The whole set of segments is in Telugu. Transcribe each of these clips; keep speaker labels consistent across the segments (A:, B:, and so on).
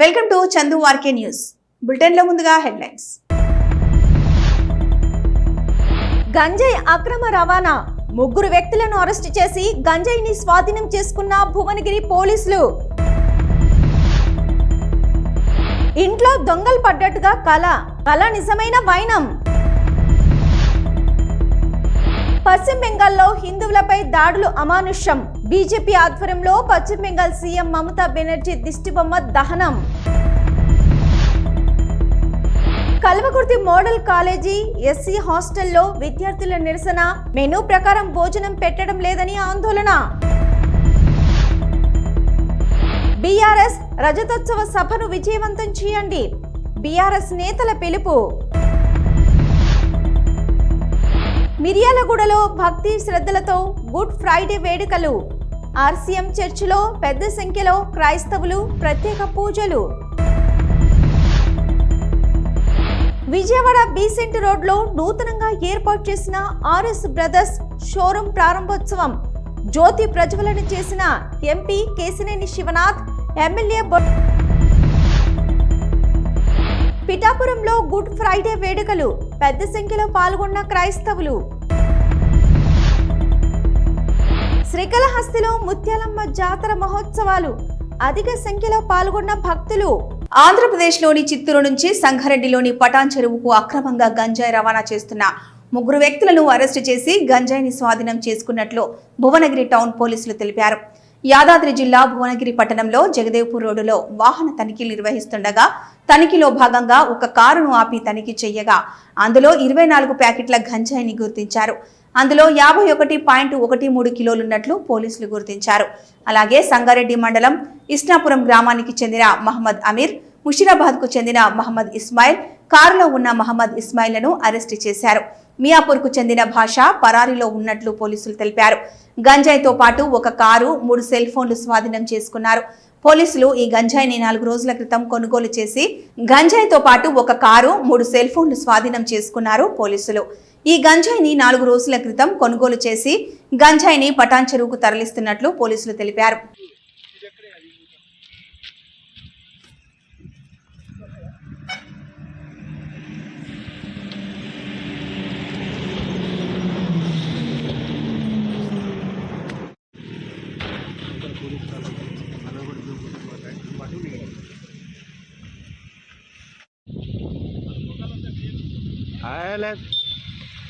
A: Welcome to Chandu RK news. Bulletin లో ముందుగా హెడ్లైన్స్.
B: గంజాయి అక్రమ రవాణా, ముగ్గురు వ్యక్తులను అరెస్టు చేసి గంజాయిని స్వాధీనం చేసుకున్న భువనగిరి పోలీసులు. ఇంట్లో దొంగలు పడ్డట్టుగా కళ నిజమైన వైనం. పశ్చిమ బెంగాల్లో హిందువులపై దాడులు అమానుష్యం. బీజేపీ ఆధ్వర్యంలో పశ్చిమ బెంగాల్ సీఎం మమతా బెనర్జీ దిష్టిబొమ్మ దహనం. కల్వకుర్తి మోడల్ కాలేజీ ఎస్సీ హాస్టల్లో విద్యార్థుల నిరసన. మెనూ ప్రకారం భోజనం పెట్టడం లేదని ఆందోళన. బీఆర్ఎస్ రజతోత్సవ సభను విజయవంతం చేయండి, బీఆర్ఎస్ నేతల పిలుపు. మిర్యాలగూడలో భక్తి శ్రద్ధలతో గుడ్ ఫ్రైడే వేడుకలు. ఆర్సీఎం చర్చిలో పెద్ద సంఖ్యలో క్రైస్తవులు ప్రత్యేక పూజలు. విజయవాడ బీసెంట్ రోడ్లో నూతనంగా ఏర్పాటు చేసిన ఆర్ఎస్ బ్రదర్స్ షోరూం ప్రారంభోత్సవం. జ్యోతి ప్రజ్వలన చేసిన ఎంపీ కేశినేని శివనాథ్, ఎమ్మెల్యే పిఠాపురంలో గుడ్ ఫ్రైడే వేడుకలు. పెద్ద సంఖ్యలో పాల్గొన్న క్రైస్తవులు. శ్రీకాళహస్తిలో ముత్యాలమ్మ జాతర మహోత్సవాలు. అధిక సంఖ్యలో పాల్గొన్న భక్తులు.
A: ఆంధ్రప్రదేశ్లోని చిత్తూరు నుంచి సంగారెడ్డిలోని పటాన్ చెరువుకు అక్రమంగా గంజాయి రవాణా చేస్తున్న ముగ్గురు వ్యక్తులను అరెస్టు చేసి గంజాయిని స్వాధీనం చేసుకున్నట్లు భువనగిరి టౌన్ పోలీసులు తెలిపారు. యాదాద్రి జిల్లా భువనగిరి పట్టణంలో జగదేవ్పూర్ రోడ్డులో వాహన తనిఖీలు నిర్వహిస్తుండగా తనిఖీలో భాగంగా ఒక కారును ఆపి తనిఖీ చేయగా అందులో 24 ప్యాకెట్ల గంజాయిని గుర్తించారు. అందులో 51.13 కిలోలున్నట్లు పోలీసులు గుర్తించారు. అలాగే సంగారెడ్డి మండలం ఇస్నాపురం గ్రామానికి చెందిన మహమ్మద్ అమీర్, ముషిరాబాద్ కు చెందిన మహమ్మద్ ఇస్మాయిల్, కారులో ఉన్న మహమ్మద్ ఇస్మాయిల్ లను అరెస్టు చేశారు. మియాపూర్ కు చెందిన భాష పరారీలో ఉన్నట్లు పోలీసులు తెలిపారు. గంజాయితో పాటు ఒక కారు, 3 సెల్ ఫోన్లు స్వాధీనం చేసుకున్నారు. పోలీసులు ఈ గంజాయిని 4 రోజుల క్రితం కొనుగోలు చేసి గంజాయితో పాటు ఒక కారు, 3 సెల్ ఫోన్లు స్వాధీనం చేసుకున్నారు పోలీసులు. ఈ గంజాయిని 4 రోజుల క్రితం కొనుగోలు చేసి గంజాయిని పటాన్ చెరువుకు తరలిస్తున్నట్లు పోలీసులు తెలిపారు.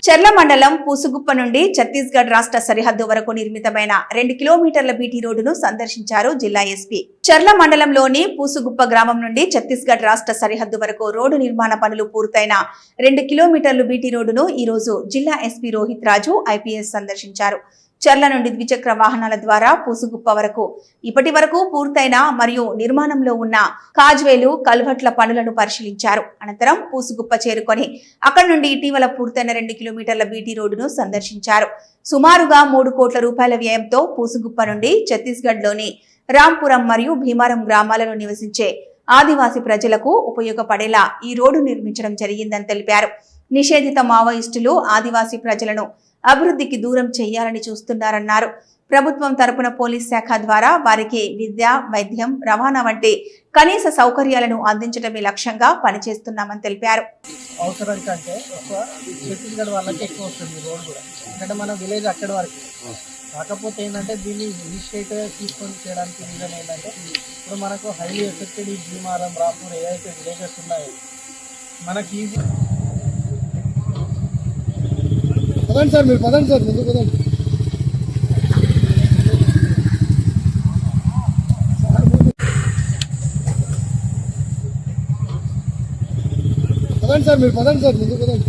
A: చర్ల మండలం పూసుగుప్ప నుండి ఛత్తీస్గఢ్ రాష్ట్ర సరిహద్దు వరకు నిర్మితమైన 2 కిలోమీటర్ల బీటీ రోడ్డును సందర్శించారు జిల్లా ఎస్పీ. చర్ల మండలంలోని పూసుగుప్ప గ్రామం నుండి ఛత్తీస్గఢ్ రాష్ట్ర సరిహద్దు వరకు రోడ్డు నిర్మాణ పనులు పూర్తయిన 2 కిలోమీటర్లు బీటీ రోడ్డును ఈ రోజు జిల్లా ఎస్పీ రోహిత్ రాజు ఐపీఎస్ సందర్శించారు. చర్ల నుండి ద్విచక్ర వాహనాల ద్వారా పూసుగుప్ప వరకు ఇప్పటి వరకు పూర్తయిన మరియు నిర్మాణంలో ఉన్న కాజ్వేలు, కల్వట్ల పనులను పరిశీలించారు. అనంతరం పూసుగుప్ప చేరుకొని అక్కడి నుండి ఇటీవల పూర్తయిన 2 కిలోమీటర్ల బీటీ రోడ్డును సందర్శించారు. సుమారుగా 3 కోట్ల రూపాయల వ్యయంతో పూసుగుప్ప నుండి ఛత్తీస్గఢ్ లోని రాంపురం మరియు భీమారం గ్రామాలలో నివసించే ఆదివాసీ ప్రజలకు ఉపయోగపడేలా ఈ రోడ్డు నిర్మించడం జరిగిందని తెలిపారు. నిషేధిత మావోయిస్టులు ఆదివాసీ ప్రజలను అభివృద్ధికి దూరం చేయాలని చూస్తున్నారన్నారు. ప్రభుత్వం తరపున పోలీస్ శాఖ ద్వారా వారికి విద్య, వైద్యం, రవాణా వంటి కనీస సౌకర్యాలను అందించడమే లక్ష్యంగా పనిచేస్తున్నామని తెలిపారు.
C: అవసరం కంటే ఛత్తీస్గఢ్ వాళ్ళకి ఎక్కువ వస్తుంది రోడ్ కూడా, ఎందుకంటే మన విలేజ్ అక్కడి వరకు. కాకపోతే ఏంటంటే దీన్ని ఇనిషియేటివ్ తీసుకొని చేయడానికి రీజన్ ఏంటంటే ఇప్పుడు మనకు హైలీ ఎఫెక్టెడ్ ఈ భీమారం, రాపూర్ ఏదైతే విలేజెస్ ఉన్నాయో మనకి ఈజీ. పదండి సార్, మీరు పదండి సార్, ముందు పదండి. పదండి సార్, మీరు పదండి సార్, ముందు పదండి.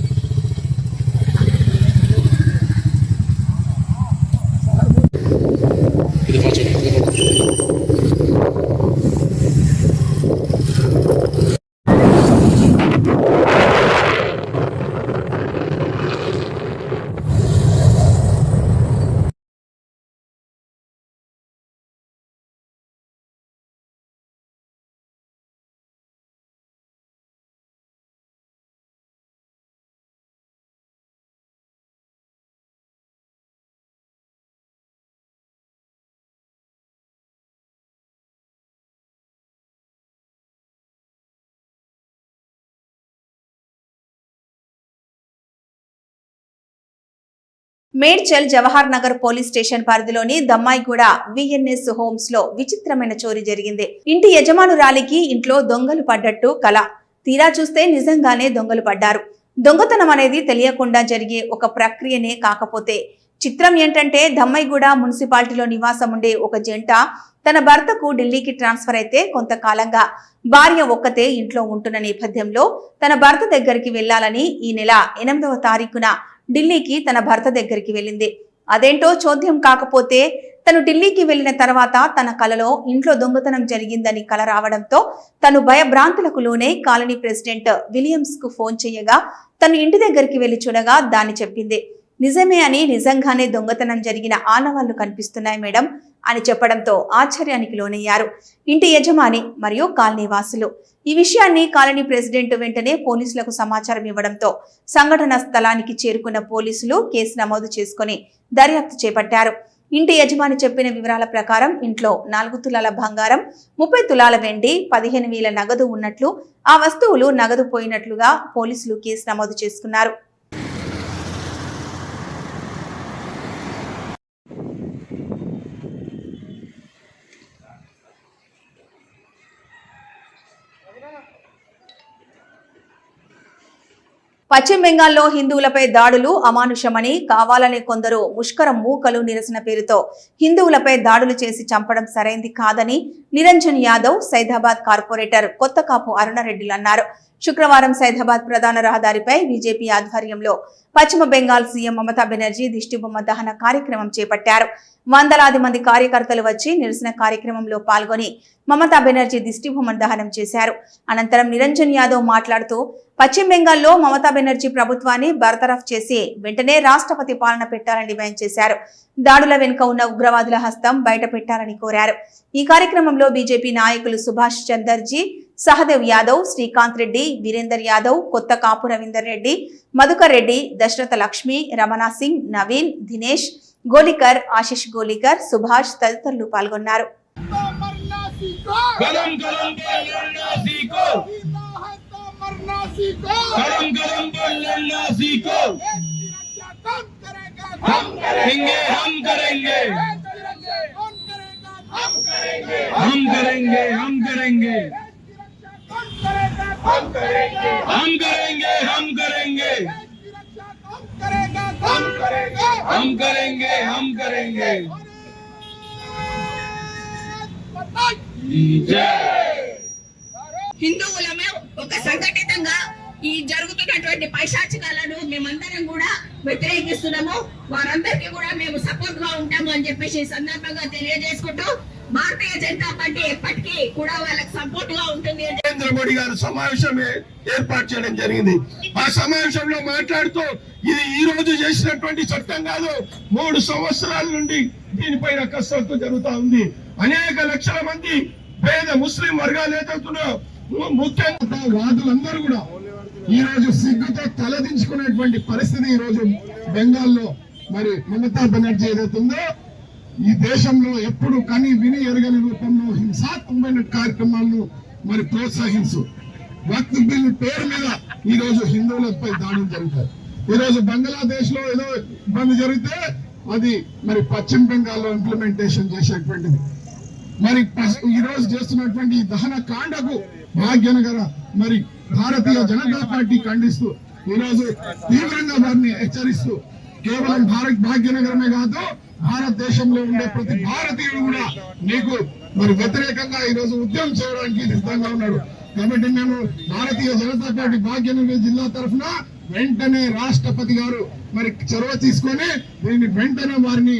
A: మేడ్చల్ జవహర్ నగర్ పోలీస్ స్టేషన్ పరిధిలోని దమ్మాయిగూడ విఎన్ఎస్ హోమ్స్ లో విచిత్రమైన చోరీ జరిగింది. ఇంటి యజమానురాలికి ఇంట్లో దొంగలు పడ్డట్టు కల. తీరా చూస్తే నిజంగానే దొంగలు పడ్డారు. దొంగతనం అనేది తెలియకుండా జరిగే ఒక ప్రక్రియనే. కాకపోతే చిత్రం ఏంటంటే దమ్మాయిగూడ మున్సిపాలిటీలో నివాసం ఉండే ఒక జంట తన భర్తకు ఢిల్లీకి ట్రాన్స్ఫర్ అయితే కొంతకాలంగా భార్య ఒక్కతే ఇంట్లో ఉంటున్న నేపథ్యంలో తన భర్త దగ్గరికి వెళ్లాలని ఈ నెల 8వ తారీఖున ఢిల్లీకి తన భర్త దగ్గరికి వెళ్ళింది. అదేంటో చోద్యం కాకపోతే తను ఢిల్లీకి వెళ్లిన తర్వాత తన కలలో ఇంట్లో దొంగతనం జరిగిందని కల రావడంతో తను భయభ్రాంతులకు లోనే కాలనీ ప్రెసిడెంట్ విలియమ్స్ కు ఫోన్ చేయగా తను ఇంటి దగ్గరికి వెళ్లి చూడగా దాన్ని చెప్పింది. నిజమే అని, నిజంగానే దొంగతనం జరిగిన ఆనవాళ్లు కనిపిస్తున్నాయి మేడం అని చెప్పడంతో ఆశ్చర్యానికి లోనయ్యారు ఇంటి యజమాని మరియు కాలనీ వాసులు. ఈ విషయాన్ని కాలనీ ప్రెసిడెంట్ వెంటనే పోలీసులకు సమాచారం ఇవ్వడంతో సంఘటన స్థలానికి చేరుకున్న పోలీసులు కేసు నమోదు చేసుకుని దర్యాప్తు చేపట్టారు. ఇంటి యజమాని చెప్పిన వివరాల ప్రకారం ఇంట్లో 4 తులాల బంగారం, 30 తులాల వెండి, 15,000 నగదు ఉన్నట్లు, ఆ వస్తువులు నగదు పోయినట్లుగా పోలీసులు కేసు నమోదు చేసుకున్నారు. పశ్చిమ బెంగాల్లో హిందువులపై దాడులు అమానుషమని కావాలనే కొందరు ముష్కర మూకలు నిరసన పేరుతో హిందువులపై దాడులు చేసి చంపడం సరైంది కాదని నిరంజన్ యాదవ్, సైదాబాద్ కార్పొరేటర్ కొత్తకాపు అరుణారెడ్డిలు అన్నారు. శుక్రవారం సైదాబాద్ ప్రధాన రహదారిపై బీజేపీ ఆధ్వర్యంలో పశ్చిమ బెంగాల్ సీఎం మమతా బెనర్జీ దిష్టిబొమ్మ దహన కార్యక్రమం చేపట్టారు. వందలాది మంది కార్యకర్తలు వచ్చి నిరసన కార్యక్రమంలో పాల్గొని మమతా బెనర్జీ దిష్టిబొమ్మ దహనం చేశారు. అనంతరం నిరంజన్ యాదవ్ మాట్లాడుతూ పశ్చిమ బెంగాల్లో మమతా బెనర్జీ ప్రభుత్వాన్ని బర్తరఫ్ చేసి వెంటనే రాష్ట్రపతి పాలన పెట్టాలని డిమాండ్ చేశారు. దాడుల వెనుక ఉన్న ఉగ్రవాదుల హస్తం బయట పెట్టాలని కోరారు. ఈ కార్యక్రమంలో బీజేపీ నాయకులు సుభాష్ చందర్జీ, సహదేవ్ యాదవ్, శ్రీకాంత్ రెడ్డి, వీరేందర్ యాదవ్, కొత్త కాపు రవీందర్ రెడ్డి, మధుకర్ రెడ్డి, దశరథ లక్ష్మి, రమణా సింగ్, నవీన్, దినేష్ గోలికర్, ఆశిష్ గోలికర్, సుభాష్ తదితరులు పాల్గొన్నారు.
D: హిందువులమే ఒక సంఘటితంగా ఈ జరుగుతున్నటువంటి పైశాచికాలను మేమందరం కూడా వ్యతిరేకిస్తున్నాము. వారందరికీ కూడా మేము సపోర్ట్ గా ఉంటాము అని చెప్పేసి సందర్భంగా తెలియజేసుకుంటూ భారతీయ జనతా పార్టీ ఎప్పటికీ కూడా వాళ్ళకి సపోర్ట్ గా ఉంటుంది.
E: నరేంద్ర మోడీ గారు సమావేశం ఏర్పాటు చేయడం జరిగింది. ఆ సమావేశంలో మాట్లాడుతూ ఇది ఈ రోజు చేసినటువంటి చట్టం కాదు, 3 సంవత్సరాల నుండి దీనిపైన కసరత్తు జరుగుతా ఉంది. అనేక లక్షల మంది పేద ముస్లిం వర్గాలు ఏదవుతున్నా ముఖ్యంగా వాదులందరూ కూడా ఈ రోజు సిగ్గుతో తలదించుకునేటువంటి పరిస్థితి ఈ రోజు బెంగాల్లో మరి మమతా బెనర్జీ ఏదైతుందో ఈ దేశంలో ఎప్పుడు కని విని ఎరగని రూపంలో హింసాత్మకమైన కార్యక్రమాలను మరి ప్రోత్సహించు వక్త్ బిల్ పేరు మీద ఈ రోజు హిందువులపై దాడులు జరుగుతాయి. ఈ రోజు బంగ్లాదేశ్ లో ఏదో ఇబ్బంది జరిగితే అది మరి పశ్చిమ బెంగాల్లో ఇంప్లిమెంటేషన్ చేసేటువంటిది. మరి ఈ రోజు చేస్తున్నటువంటి దహన కాండకు భాగ్యనగర మరి భారతీయ జనతా పార్టీ ఖండిస్తూ ఈ రోజు తీవ్రంగా వారిని హెచ్చరిస్తూ కేవలం భాగ్యనగరమే కాదు భారతదేశంలో ఉండే ప్రతి భారతీయుడు కూడా నీకు మరి వ్యతిరేకంగా ఈ రోజు ఉద్యమం చేయడానికి సిద్ధంగా ఉన్నాడు. కాబట్టి మేము భారతీయ జనతా పార్టీ భాగ్యనగర్ జిల్లా తరఫున వెంటనే రాష్ట్రపతి గారు మరి చొరవ తీసుకొని దీన్ని వెంటనే వారిని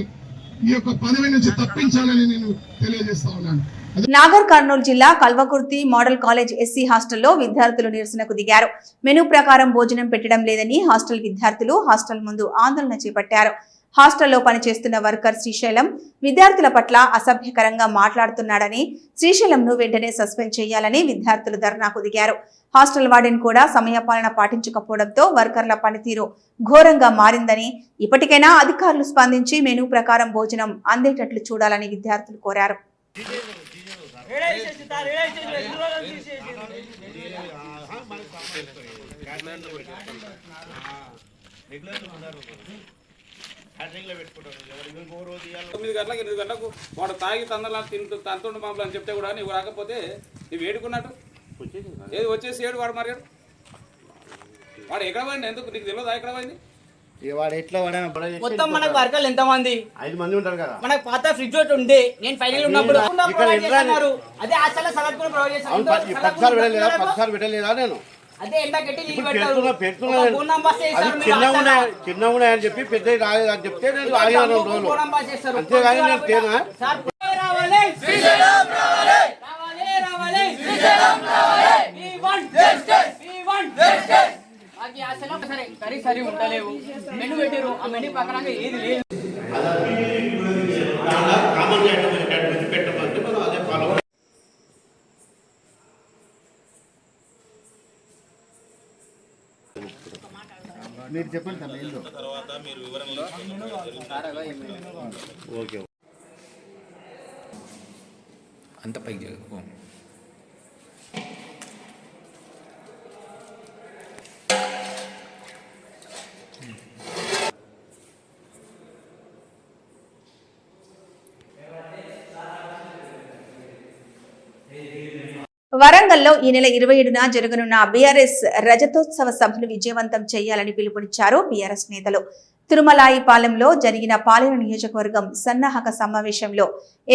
E: ఈ యొక్క పదవి నుంచి తప్పించాలని నేను తెలియజేస్తా ఉన్నాను.
A: నాగర్ కర్నూలు జిల్లా కల్వకుర్తి మోడల్ కాలేజ్ ఎస్సీ హాస్టల్లో విద్యార్థులు నిరసనకు దిగారు. మెనూ ప్రకారం భోజనం పెట్టడం లేదని హాస్టల్ విద్యార్థులు హాస్టల్ ముందు ఆందోళన చేపట్టారు. హాస్టల్లో పనిచేస్తున్న వర్కర్ శ్రీశైలం విద్యార్థుల పట్ల అసభ్యకరంగా మాట్లాడుతున్నాడని, శ్రీశైలంను వెంటనే సస్పెండ్ చేయాలని విద్యార్థులు ధర్నాకు దిగారు. హాస్టల్ వార్డెన్ కూడా సమయపాలన పాటించకపోవడంతో వర్కర్ల పనితీరు ఘోరంగా మారిందని, ఇప్పటికైనా అధికారులు స్పందించి మెనూ ప్రకారం భోజనం అందేటట్లు చూడాలని విద్యార్థులు కోరారు.
F: 9 గంటలకు 8 గంటలకు వాడు తాగి తొందరలా తంతుండు మామూలు అని చెప్తే కూడా నువ్వు రాకపోతే నువ్వు ఏడుకున్నట్టు ఏది వచ్చేసి ఏడు వాడు మరి వాడు ఎక్కడ పోయింది ఎందుకు నీకు తెలియదా ఎక్కడ పోయింది
G: మొత్తం మనకు వర్కర్లు ఎంతమంది
H: 5 మంది ఉంటారు కదా.
G: మనకు పాత ఫ్రిడ్జ్ ఒకటి ఉంది. నేను ఫైనల్ ఉన్నప్పుడు అదే హాస్టల్ సలాడ్ కూడా ప్రొవైడ్ చేశాను.
H: నేను
G: అదే ఎండ కట్టి నీళ్ళు
H: పెడుతున్నా చిన్న ఉన్నాయని చెప్పి పెద్ద రాలేదని చెప్తే నేను ఆగినాను 2 రోజులు అంతేగాని నేను తేనా
G: సరే సరి ఉండలేవు మెను పెట్టారు ఆ మెను పక్కన ఏది లేదు.
H: మీరు చెప్పండి ఓకే
I: అంత పైకి
A: వరంగల్లో ఈ నెల 27న జరగనున్న బీఆర్ఎస్ రజతోత్సవ సభను విజయవంతం చేయాలని పిలుపునిచ్చారు బీఆర్ఎస్ నేతలు. తిరుమలాయిపాలెంలో జరిగిన పాలేరు నియోజకవర్గం సన్నాహక సమావేశంలో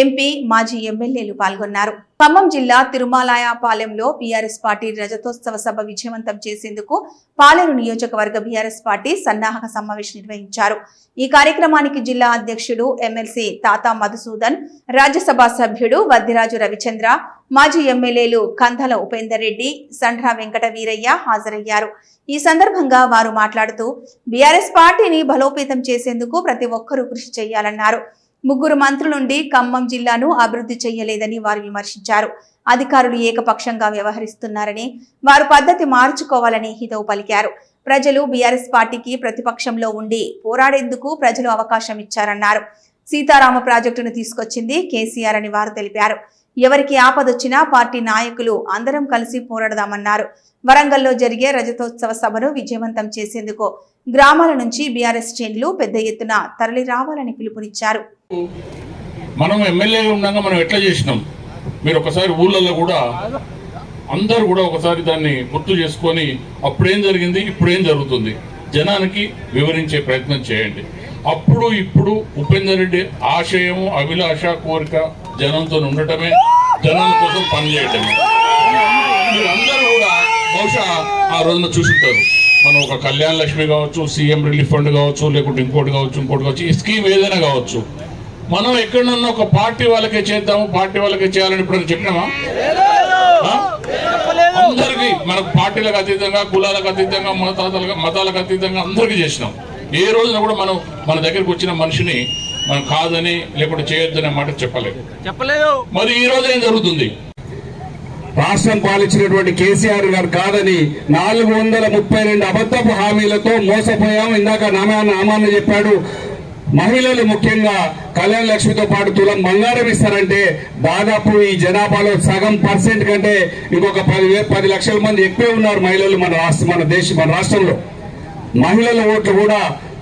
A: ఎంపీ మాజీ ఎమ్మెల్యేలు పాల్గొన్నారు. ఖమ్మం జిల్లా తిరుమలాయపాలెంలో బీఆర్ఎస్ పార్టీ రజతోత్సవ సభ విజయవంతం చేసేందుకు పాలేరు నియోజకవర్గ బీఆర్ఎస్ పార్టీ సన్నాహక సమావేశం నిర్వహించారు. ఈ కార్యక్రమానికి జిల్లా అధ్యక్షుడు ఎమ్మెల్సీ తాతా మధుసూదన్, రాజ్యసభ సభ్యుడు వద్దిరాజు రవిచంద్ర, మాజీ ఎమ్మెల్యేలు కందల ఉపేందర్ రెడ్డి, సండ్ర వెంకట వీరయ్య హాజరయ్యారు. ఈ సందర్భంగా వారు మాట్లాడుతూ బీఆర్ఎస్ పార్టీని బలోపేతం చేసేందుకు ప్రతి ఒక్కరూ కృషి చేయాలన్నారు. 3 మంత్రులుండి ఖమ్మం జిల్లాను అభివృద్ధి చేయలేదని వారు విమర్శించారు. అధికారులు ఏకపక్షంగా వ్యవహరిస్తున్నారని, వారు పద్ధతి మార్చుకోవాలని హితవు పలికారు. ప్రజలు బీఆర్ఎస్ పార్టీకి ప్రతిపక్షంలో ఉండి పోరాడేందుకు ప్రజలు అవకాశం ఇచ్చారన్నారు. సీతారామ ప్రాజెక్టును తీసుకొచ్చింది కేసీఆర్ అని వారు తెలిపారు. ఎవరికి ఆపదొచ్చినా పార్టీ నాయకులు అందరం కలిసి పోరాడదామన్నారు. వరంగల్లో జరిగే రజతోత్సవ సభను విజయవంతం చేసేందుకు గ్రామాల నుంచి బీఆర్ఎస్ శ్రేణులు పెద్ద ఎత్తున తరలి రావాలని పిలుపునిచ్చారు.
J: మనం ఎమ్మెల్యేలు ఉండగా మనం ఎట్లా చేసినాం, మీరు ఒకసారి ఊళ్ళల్లో కూడా అందరూ కూడా ఒకసారి దాన్ని గుర్తు చేసుకొని అప్పుడేం జరిగింది ఇప్పుడేం జరుగుతుంది జనానికి వివరించే ప్రయత్నం చేయండి. అప్పుడు ఇప్పుడు ఉపేందర్ రెడ్డి ఆశయం, అభిలాష, కోరిక జనంతో ఉండటమే, జనాల కోసం పనిచేయటమే. మీరందరూ కూడా బహుశా ఆ రోజున చూసుంటారు. మనం ఒక కళ్యాణ లక్ష్మి కావచ్చు, సీఎం రిలీఫ్ ఫండ్ కావచ్చు, లేకుంటే ఇంకోటి కావచ్చు, ఈ స్కీమ్ ఏదైనా కావచ్చు, మనం ఎక్కడన్నా ఒక పార్టీ వాళ్ళకే చేద్దాము, పార్టీ వాళ్ళకే చేయాలని ఇప్పుడు చెప్పినామా? అందరికీ మనకు పార్టీలకు అతీతంగా, కులాలకు అతీతంగా, మతాలకు అతీతంగా అందరికీ చేసినాం. ఏ రోజున కూడా మనం మన దగ్గరికి వచ్చిన మనిషిని మనం కాదని లేకుంటే చేయొద్దనే మాట చెప్పలేదు. మరి ఈ రోజు ఏం జరుగుతుంది?
E: రాష్ట్రం పాలించినటువంటి కేసీఆర్ గారు కాదని 432 అబద్ధపు హామీలతో మోసపోయాం. ఇందాక నామాన్ని చెప్పాడు. మహిళలు ముఖ్యంగా కళ్యాణ లక్ష్మితో పాటు తులం బంగారం ఇస్తారంటే దాదాపు ఈ జనాభాలో సగం % కంటే ఇంకొక 10 లక్షల మంది ఎక్కువే ఉన్నారు మహిళలు మన రాష్ట్రంలో. మహిళల ఓట్లు కూడా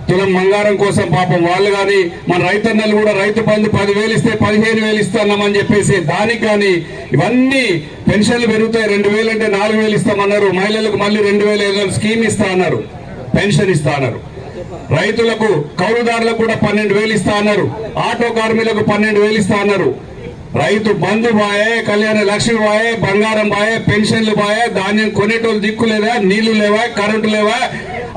E: తులం బంగారం కోసం పాపం వాళ్ళు కానీ, మన రైతన్నలు కూడా రైతు బంధు 10,000 ఇస్తే 15,000 ఇస్తున్నామని చెప్పేసి దానికి కానీ ఇవన్నీ పెన్షన్లు పెరుగుతాయి. 2,000 అంటే 4,000 ఇస్తామన్నారు. మహిళలకు మళ్ళీ 2,500 స్కీమ్ ఇస్తా అన్నారు, పెన్షన్ ఇస్తా అన్నారు. రైతులకు కౌలుదారులకు కూడా 12,000 ఇస్తా అన్నారు. ఆటో కార్మికులకు 12,000 ఇస్తా అన్నారు. రైతు బంధు బాయే, కళ్యాణ లక్ష్మి బాయే, బంగారం బాయే, పెన్షన్లు బాయే, ధాన్యం కొనేటోళ్ళు దిక్కు లేదా, నీళ్లు లేవా, కరెంటు లేవా,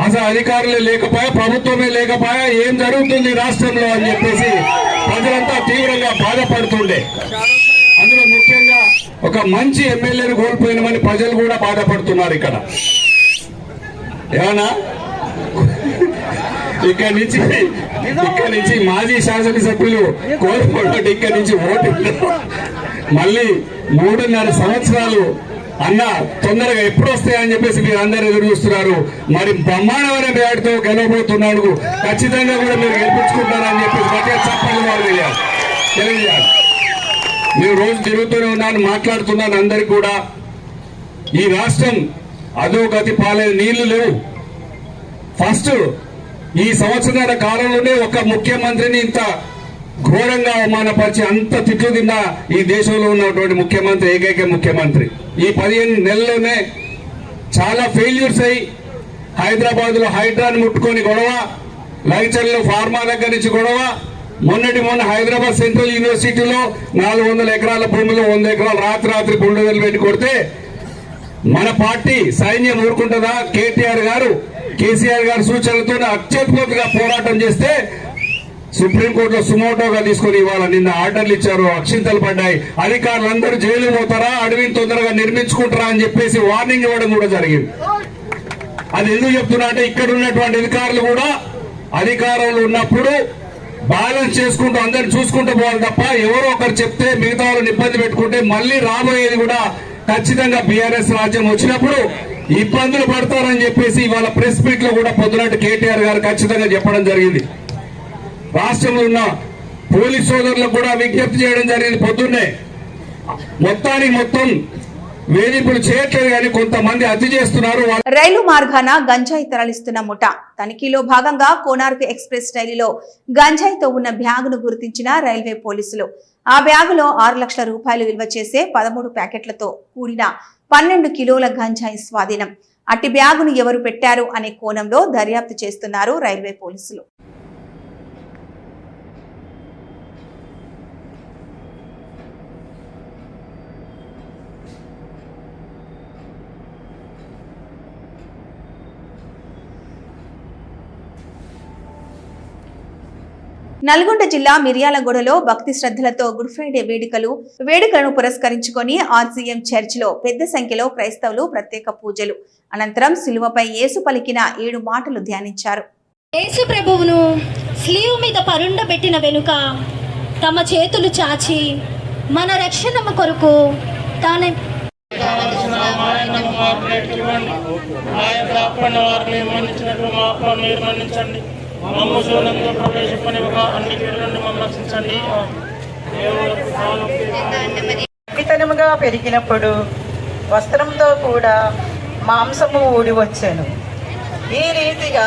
E: అసలు అధికారులే లేకపోయా, ప్రభుత్వమే లేకపోయా, ఏం జరుగుతుంది రాష్ట్రంలో అని చెప్పేసి ప్రజలంతా తీవ్రంగా బాధపడుతుండే. అందులో ముఖ్యంగా ఒక మంచి ఎమ్మెల్యేను కోల్పోయినామని ప్రజలు కూడా బాధపడుతున్నారు. ఇక్కడ ఏమన్నా ఇక్కడ నుంచి మాజీ శాసనసభ్యులు కోల్పోవడం, ఇక్కడ నుంచి ఓటు మళ్ళీ 3.5 సంవత్సరాలు అన్న తొందరగా ఎప్పుడు వస్తాయని చెప్పేసి మీరు అందరు ఎదురు చూస్తున్నారు. మరి బ్రహ్మాండమైన బ్యాట్తో గెలవబోతున్నాడు, ఖచ్చితంగా కూడా మీరు గెలిపించుకుంటారని చెప్పేసి గట్టిగా చెప్పండి. వారు తెలియజేయాలి. మేము రోజు తిరుగుతూనే ఉన్నాను, మాట్లాడుతున్నాను. అందరికి కూడా ఈ రాష్ట్రం అధోగతి పాలైన, నీళ్లు లేవు. ఫస్ట్
K: ఈ సంవత్సరాల కాలంలోనే ఒక ముఖ్యమంత్రిని ఇంత ఘోరంగా అవమానపరిచి అంత తిట్లు తిన్న ఈ దేశంలో ఉన్నటువంటి ముఖ్యమంత్రి ఏకైక ముఖ్యమంత్రి. ఈ 15 నెలల్లోనే చాలా ఫెయిల్యూర్స్ అయ్యి హైదరాబాద్ లో హైడ్రాని ముట్టుకొని గొడవ, లైచర్లో ఫార్మా దగ్గర నుంచి గొడవ, మొన్న హైదరాబాద్ సెంట్రల్ యూనివర్సిటీలో 400 ఎకరాల భూమిలో 100 ఎకరాలు రాత్రి బుల్డోజర్లు పెట్టి కొడితే మన పార్టీ సైన్యం ఊరుకుంటుందా? కేటీఆర్ గారు కేసీఆర్ గారి సూచనలతో అత్యద్భుతంగా పోరాటం చేస్తే సుప్రీంకోర్టులో సుమోటోగా తీసుకుని ఇవాళ నిన్న ఆర్డర్లు ఇచ్చారు, అక్షింతలు పడ్డాయి. అధికారులందరూ జైలు పోతారా, అడవిని తొందరగా నిర్మించుకుంటారా అని చెప్పేసి వార్నింగ్ ఇవ్వడం కూడా జరిగింది. అది ఎందుకు చెప్తున్నా అంటే ఇక్కడ ఉన్నటువంటి అధికారులు కూడా అధికారంలో ఉన్నప్పుడు బ్యాలెన్స్ చేసుకుంటూ అందరిని చూసుకుంటూ పోవాలి తప్ప ఎవరో ఒకరు చెప్తే మిగతా వాళ్ళని ఇబ్బంది పెట్టుకుంటే మళ్ళీ రాబోయేది కూడా ఖచ్చితంగా బీఆర్ఎస్ రాజ్యం వచ్చినప్పుడు ఇబ్బందులు పడతారని చెప్పేసి ఇవాళ ప్రెస్ మీట్ లో కూడా పొద్దునట్టు కేటీఆర్ గారు ఖచ్చితంగా చెప్పడం జరిగింది. రాష్ట్రంలో ఉన్న పోలీస్ సోదరులకు కూడా విజ్ఞప్తి చేయడం జరిగింది. పొద్దున్నే మొత్తం వేధింపులు చేయట్లేదు కానీ కొంతమంది అతి చేస్తున్నారు.
A: రైలు మార్గాన గంజాయి తరలిస్తున్న ముఠా తనిఖీలో భాగంగా కోనార్క్ ఎక్స్ప్రెస్ రైలులో గంజాయితో ఉన్న బ్యాగును గుర్తించిన రైల్వే పోలీసులు. ఆ బ్యాగులో 6 లక్షల రూపాయలు విలువ చేసే 13 ప్యాకెట్లతో కూడిన 12 కిలోల గంజాయి స్వాధీనం. అట్టి బ్యాగును ఎవరు పెట్టారు అనే కోణంలో దర్యాప్తు చేస్తున్నారు రైల్వే పోలీసులు. నల్గొండ జిల్లా మిర్యాలగూడలో భక్తి శ్రద్ధలతో గుడ్ ఫ్రైడే వేడుకలను పురస్కరించుకొని ఆర్సీఎం చర్చిలో పెద్ద సంఖ్యలో క్రైస్తవులు ప్రత్యేక పూజలు అనంతరం సిలువపై యేసు పలికిన 7 మాటలు ధ్యానించారు.
B: యేసు ప్రభువును స్లీవ్ మీద పరుండబెట్టిన వెనుక తమ చేతులు చాచి మన రక్షణ కొరకు తానే
L: పితనముగా పెరిగినప్పుడు వస్త్రంతో కూడా మాంసము ఊడి వచ్చాను. ఈ రీతిగా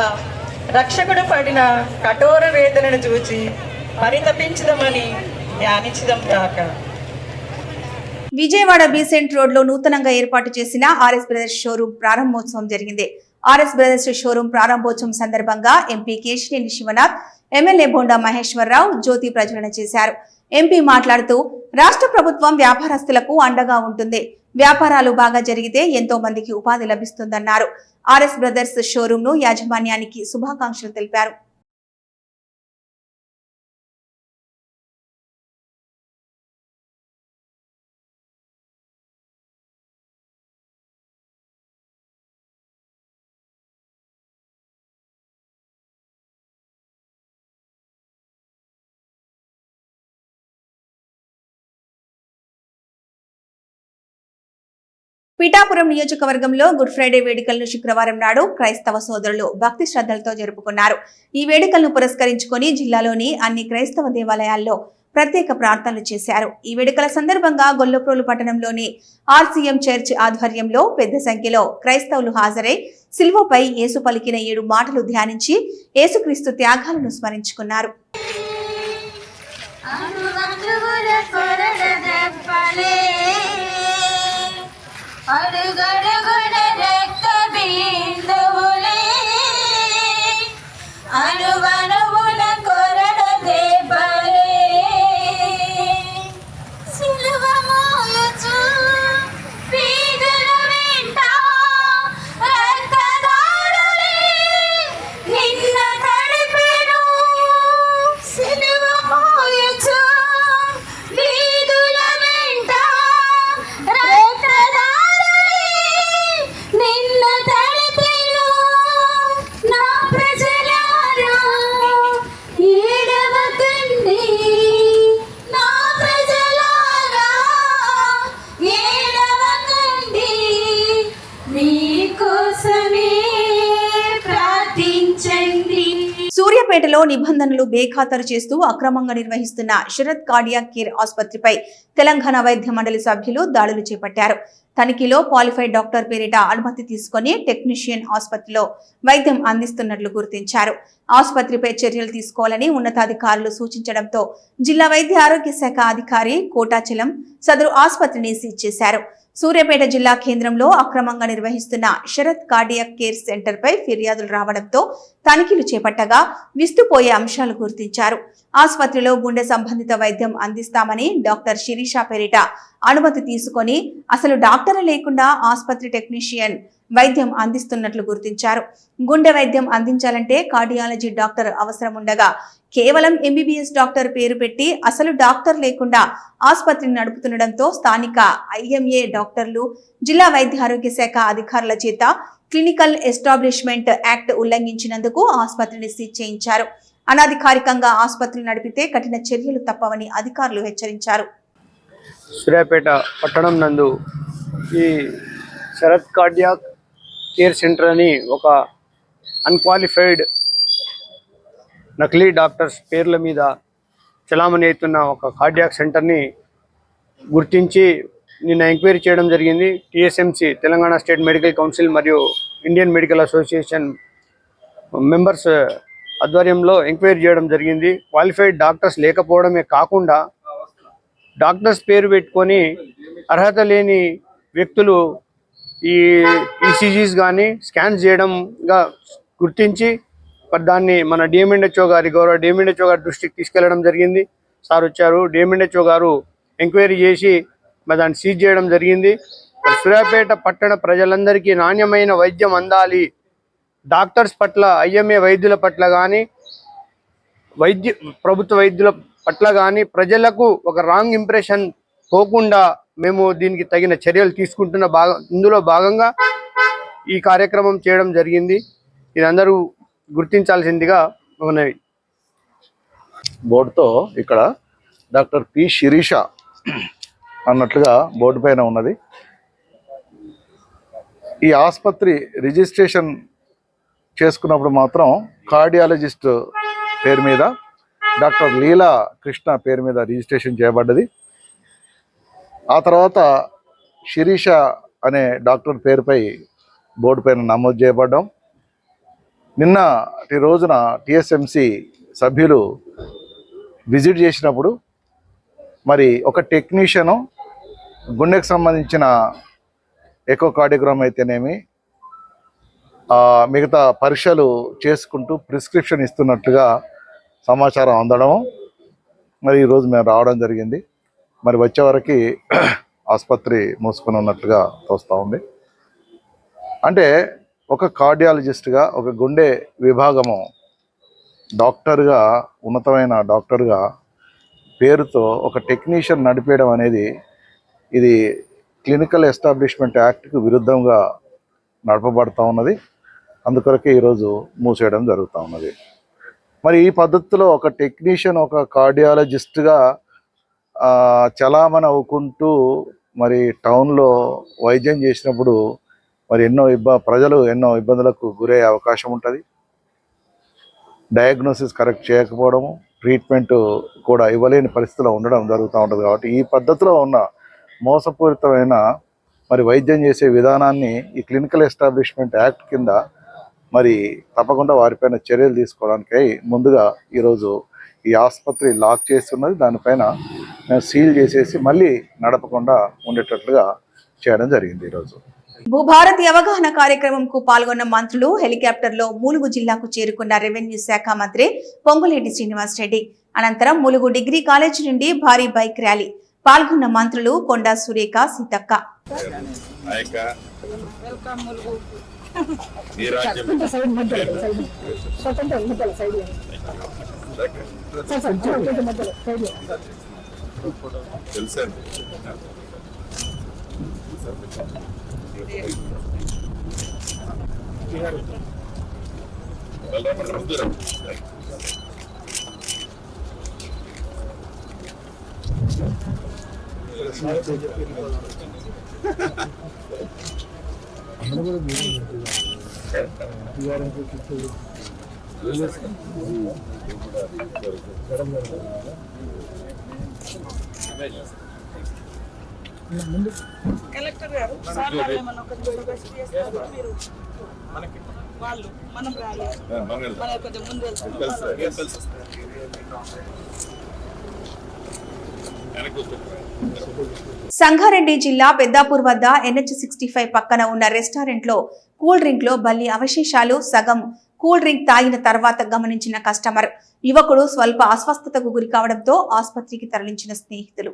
L: రక్షకుడు పడిన కఠోర వేదనను చూచి పరితపించదమని ధ్యానించదం కాక.
A: విజయవాడ బీసెంట్ రోడ్ లో నూతనంగా ఏర్పాటు చేసిన ఆర్ఎస్ బ్రదర్స్ షోరూమ్ ప్రారంభోత్సవం జరిగింది. ఆర్ఎస్ బ్రదర్స్ షోరూమ్ ప్రారంభోత్సవం సందర్భంగా ఎంపీ కేశినేని శివనాథ్, ఎమ్మెల్యే బొండా మహేశ్వరరావు జ్యోతి ప్రజ్వలన చేశారు. ఎంపీ మాట్లాడుతూ రాష్ట్ర ప్రభుత్వం వ్యాపారస్తులకు అండగా ఉంటుంది. వ్యాపారాలు బాగా జరిగితే ఎంతో మందికి ఉపాధి లభిస్తుందన్నారు. ఆర్ఎస్ బ్రదర్స్ షోరూమ్ ను యాజమాన్యానికి శుభాకాంక్షలు తెలిపారు. పిఠాపురం నియోజకవర్గంలో గుడ్ ఫ్రైడే వేడుకలను శుక్రవారం నాడు క్రైస్తవ సోదరులు భక్తి శ్రద్ధలతో జరుపుకున్నారు. ఈ వేడుకలను పురస్కరించుకొని జిల్లాలోని అన్ని క్రైస్తవ దేవాలయాల్లో ప్రత్యేక ప్రార్థనలు చేశారు. ఈ వేడుకల సందర్భంగా గొల్లప్రోలు పట్టణంలోని ఆర్సీఎం చర్చ్ ఆధ్వర్యంలో పెద్ద సంఖ్యలో క్రైస్తవులు హాజరై సిలువపై యేసు పలికిన 7 మాటలు ధ్యానించి యేసుక్రీస్తు త్యాగాలను స్మరించుకున్నారు.
B: అడుగడుగున రక్త బిందువులే అణువణువున కొరడ దెబ్బలే సిలువ మోయచు పీదల వెంట రక్తధారలే నిన్న తడిపెను సిలువ మోయచు పీదల వెంట రక్తధారలే
A: సూర్యాపేటలో నిబంధనలు బేఖాతరు చేస్తూ అక్రమంగా నిర్వహిస్తున్న శరత్ కార్డియాక్ కేర్ ఆసుపత్రిపై తెలంగాణ వైద్య మండలి సభ్యులు దాడులు చేపట్టారు. తనిఖీలో క్వాలిఫైడ్ డాక్టర్ పేరిట అనుమతి తీసుకుని టెక్నీషియన్ ఆసుపత్రిలో వైద్యం అందిస్తున్నట్లు గుర్తించారు. ఆసుపత్రిపై చర్యలు తీసుకోవాలని ఉన్నతాధికారులు సూచించడంతో జిల్లా వైద్య ఆరోగ్య శాఖ అధికారి కోటాచలం సదరు ఆసుపత్రిని సీజ్ చేశారు. సూర్యాపేట జిల్లా కేంద్రంలో అక్రమంగా నిర్వహిస్తున్న శరత్ కార్డియాక్ కేర్ సెంటర్ పై ఫిర్యాదులు రావడంతో తనిఖీలు చేపట్టగా విస్తుపోయే అంశాలు గుర్తించారు. ఆసుపత్రిలో గుండె సంబంధిత వైద్యం అందిస్తామని డాక్టర్ శిరీష పేరిట అనుమతి తీసుకొని అసలు డాక్టర్ లేకుండా ఆసుపత్రి టెక్నీషియన్ వైద్యం అందిస్తున్నట్లు గుర్తించారు. గుండె వైద్యం అందించాలంటే కార్డియాలజీ డాక్టర్ అవసరం ఉండగా కేవలం ఎంబీబీఎస్ డాక్టర్ పేరు పెట్టి అసలు డాక్టర్ లేకుండా ఆసుపత్రిని నడుపుతుండటంతో స్థానిక ఐఎంఏ డాక్టర్లు జిల్లా వైద్య ఆరోగ్య శాఖ అధికారుల చేత క్లినికల్ ఎస్టాబ్లిష్మెంట్ యాక్ట్ ఉల్లంఘించినందుకు ఆసుపత్రిని సీజ్ చేయించారు. అనధికారికంగా ఆసుపత్రి నడిపితే కఠిన చర్యలు తప్పవని అధికారులు హెచ్చరించారు.
C: సూర్యాపేట పట్టణం నందు ఈ శరత్ కార్డియాక్ కేర్ సెంటర్ అని ఒక అన్క్వాలిఫైడ్ నకిలీ డాక్టర్స్ పేర్ల మీద చలామణి అవుతున్న ఒక కార్డియాక్ సెంటర్ని గుర్తించి నిన్న ఎంక్వైరీ చేయడం జరిగింది. TSMC Telangana state medical council మరియు ఇండియన్ మెడికల్ అసోసియేషన్ మెంబర్స్ ఆధ్వర్యంలో ఎంక్వైరీ చేయడం జరిగింది. క్వాలిఫైడ్ డాక్టర్స్ లేకపోవడమే కాకుండా డాక్టర్స్ పేరు పెట్టుకొని అర్హత లేని వ్యక్తులు ఈ ఈసీజీస్ కానీ స్కాన్స్ చేయడంగా గుర్తించి దాన్ని మన డిఎంఎన్హెచ్ఓ గారి గౌరవ డిఎంఎన్హెచ్ఓ గారి దృష్టికి తీసుకెళ్లడం జరిగింది. సార్ వచ్చారు, డిఎంఎన్హెచ్ఓ గారు ఎంక్వైరీ చేసి దాన్ని సీజ్ చేయడం జరిగింది. సూర్యాపేట పట్టణ ప్రజలందరికీ నాణ్యమైన వైద్యం అందాలి, డాక్టర్స్ పట్ల ఐఎంఏ వైద్యుల పట్ల కానీ ప్రభుత్వ వైద్యుల పట్ల కానీ ప్రజలకు ఒక రాంగ్ ఇంప్రెషన్ పోకుండా మేము దీనికి తగిన చర్యలు తీసుకుంటున్న ఇందులో భాగంగా ఈ కార్యక్రమం చేయడం జరిగింది. ఇది అందరూ గుర్తించాల్సిందిగా ఉన్నవి.
M: బోర్డుతో ఇక్కడ డాక్టర్ పి శిరీష అన్నట్లుగా బోర్డు పైన ఉన్నది. ఈ ఆసుపత్రి రిజిస్ట్రేషన్ చేసుకున్నప్పుడు మాత్రం కార్డియాలజిస్ట్ పేరు మీద డాక్టర్ లీలా కృష్ణ పేరు మీద రిజిస్ట్రేషన్ చేయబడ్డది. ఆ తర్వాత శిరీష అనే డాక్టర్ పేరుపై బోర్డు పైన నమోదు చేయబడ్డాం. నిన్నటి రోజున టిఎస్ఎంసి సభ్యులు విజిట్ చేసినప్పుడు మరి ఒక టెక్నీషియను గుండెకు సంబంధించిన ఎకోకార్డియోగ్రామ్ అయితేనేమి మిగతా పరీక్షలు చేసుకుంటూ ప్రిస్క్రిప్షన్ ఇస్తున్నట్లుగా సమాచారం అందడం మరి ఈరోజు మేము రావడం జరిగింది. మరి వచ్చేవరకు ఆసుపత్రి మూసుకొని ఉన్నట్లుగా తోస్తూ ఉంది. అంటే ఒక కార్డియాలజిస్ట్గా ఒక గుండె విభాగము డాక్టర్గా ఉన్నతమైన డాక్టర్గా పేరుతో ఒక టెక్నీషియన్ నడిపేయడం అనేది ఇది క్లినికల్ ఎస్టాబ్లిష్మెంట్ యాక్ట్కు విరుద్ధంగా నడపబడుతూ ఉన్నది. అందుకొరకే ఈరోజు మూసేయడం జరుగుతూ ఉన్నది. మరి ఈ పద్ధతిలో ఒక టెక్నీషియన్ ఒక కార్డియాలజిస్ట్గా చలామణి అవ్వుకుంటూ మరి టౌన్లో వైద్యం చేసినప్పుడు మరి ప్రజలు ఎన్నో ఇబ్బందులకు గురయ్యే అవకాశం ఉంటుంది. డయాగ్నోసిస్ కరెక్ట్ చేయకపోవడము, ట్రీట్మెంట్ కూడా ఇవ్వలేని పరిస్థితిలో ఉండడం జరుగుతూ ఉంటుంది. కాబట్టి ఈ పద్ధతిలో ఉన్న మోసపూరితమైన మరి వైద్యం చేసే విధానాన్ని ఈ క్లినికల్ ఎస్టాబ్లిష్మెంట్ యాక్ట్ కింద మరి తప్పకుండా వారిపైన చర్యలు తీసుకోవడానికై ముందుగా ఈరోజు ఈ ఆసుపత్రి లాక్ చేస్తున్నది. దానిపైన మేము సీల్ చేసేసి మళ్ళీ నడపకుండా ఉండేటట్లుగా చేయడం జరిగింది. ఈరోజు
A: భూభారతి అవగాహన కార్యక్రమంకు పాల్గొన్న మంత్రులు హెలికాప్టర్లో ములుగు జిల్లాకు చేరుకున్న రెవెన్యూ శాఖ మంత్రి పొంగులేటి శ్రీనివాస్ రెడ్డి. అనంతరం ములుగు డిగ్రీ కాలేజీ నుండి భారీ బైక్ ర్యాలీ. పాల్గొన్న మంత్రులు కొండా సురేఖ, సీతక్క.
L: కలెక్టర్ గారు సార్ వాళ్ళు ఏమన్నా ఒక రిక్వెస్ట్ చేస్తారు మీరు వాళ్ళు మనం రాలేదు మన కొంచెం ముందు
A: సంగారెడ్డి జిల్లా పెద్దాపూర్ వద్ద NH65 పక్కన ఉన్న రెస్టారెంట్ లో కూల్ డ్రింక్ లో బల్లి అవశేషాలు సగం కూల్ డ్రింక్ తాగిన తర్వాత గమనించిన కస్టమర్ యువకుడు స్వల్ప అస్వస్థతకు గురి కావడంతో ఆసుపత్రికి తరలించిన స్నేహితులు.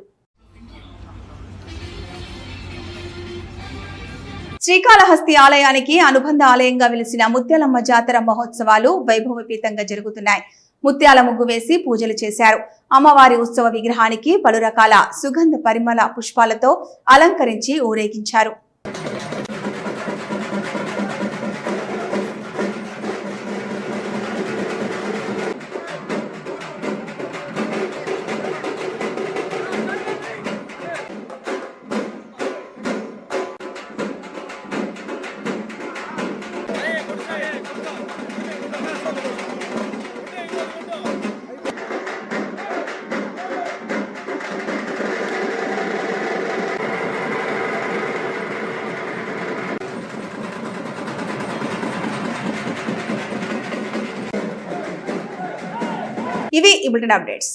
A: శ్రీకాళహస్తి ఆలయానికి అనుబంధ ఆలయంగా వెలిసిన ముత్యాలమ్మ జాతర మహోత్సవాలు వైభవపేతంగా జరుగుతున్నాయి. ముత్యాల ముగ్గు వేసి పూజలు చేశారు. అమ్మవారి ఉత్సవ విగ్రహానికి పలు రకాల సుగంధ పరిమళ పుష్పాలతో అలంకరించి ఊరేగించారు. ఇవి ఈ బులెటిన్ అప్డేట్స్.